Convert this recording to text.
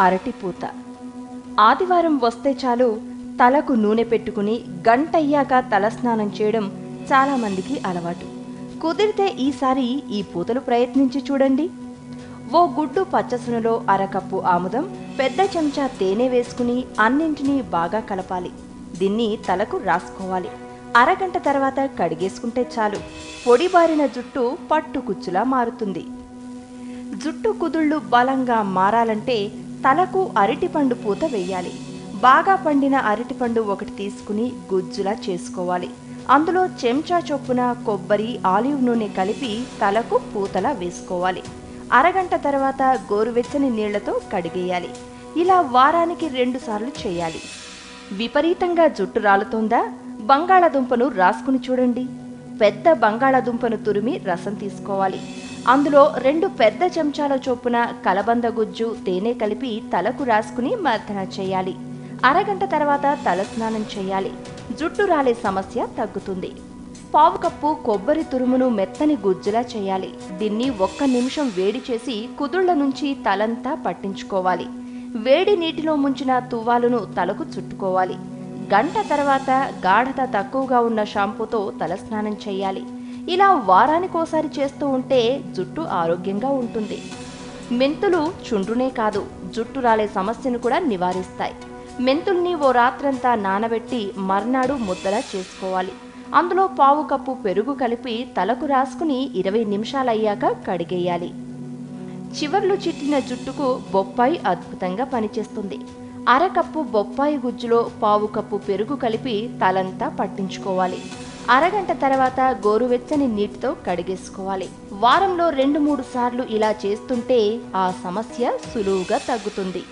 అరటిపూత. ఆదివారం వస్తే చాలు తలకు నూనె పెట్టుకుని గంటయ్యాక తలస్నానం చేయడం చాలామందికి అలవాటు. కుదిరితే ఈసారి ఈ పూతలు ప్రయత్నించి చూడండి. ఓ గుడ్డు పచ్చసొనలో అరకప్పు ఆముదం, పెద్ద చెంచా తేనె వేసుకుని అన్నింటినీ బాగా కలపాలి. దీన్ని తలకు రాసుకోవాలి. అరగంట తర్వాత కడిగేసుకుంటే చాలు. పొడిబారిన జుట్టు పట్టుకుచ్చులా మారుతుంది. జుట్టు కుదుళ్ళు బలంగా మారాలంటే తలకు అరటిపండు పూత వేయాలి. బాగా పండిన అరటిపండు ఒకటి తీసుకుని గుజ్జులా చేసుకోవాలి. అందులో చెంచా చొప్పున కొబ్బరి, ఆలివ్ నూనె కలిపి తలకు పూతలా వేసుకోవాలి. అరగంట తర్వాత గోరువెచ్చని నీళ్లతో కడిగేయాలి. ఇలా వారానికి 2 సార్లు చేయాలి. విపరీతంగా జుట్టు రాలుతోందా? బంగాళాదుంపను రాసుకుని చూడండి. పెద్ద బంగాళాదుంపను తురిమి రసం తీసుకోవాలి. అందులో 2 పెద్ద చెంచాల చొప్పున కలబంద గుజ్జు, తేనె కలిపి తలకు రాసుకుని మర్దన చేయాలి. అరగంట తర్వాత తలస్నానం చేయాలి. జుట్టు రాలే సమస్య తగ్గుతుంది. 1/4 కప్పు కొబ్బరి తురుమును మెత్తని గుజ్జులా చేయాలి. దీన్ని 1 నిమిషం వేడి చేసి కుదుళ్ల నుంచి తలంతా పట్టించుకోవాలి. వేడి నీటిలో ముంచిన తువ్వాలును తలకు చుట్టుకోవాలి. గంట తర్వాత గాఢత తక్కువగా ఉన్న షాంపూతో తలస్నానం చేయాలి. ఇలా వారానికోసారి చేస్తూ ఉంటే జుట్టు ఆరోగ్యంగా ఉంటుంది. మెంతులు చుండ్రునే కాదు, జుట్టు రాలే సమస్యను కూడా నివారిస్తాయి. మెంతుల్ని ఓ రాత్రంతా నానబెట్టి మర్నాడు ముద్దలా చేసుకోవాలి. అందులో 1/4 కప్పు పెరుగు కలిపి తలకు రాసుకుని 20 నిమిషాలయ్యాక కడిగేయాలి. చివర్లు చిట్టిన జుట్టుకు బొప్పాయి అద్భుతంగా పనిచేస్తుంది. అరకప్పు బొప్పాయి గుజ్జులో 1/4 కప్పు పెరుగు కలిపి తలంతా పట్టించుకోవాలి. అరగంట తర్వాత గోరువెచ్చని నీటితో కడిగేసుకోవాలి. వారంలో 2-3 సార్లు ఇలా చేస్తుంటే ఆ సమస్య సులువుగా తగ్గుతుంది.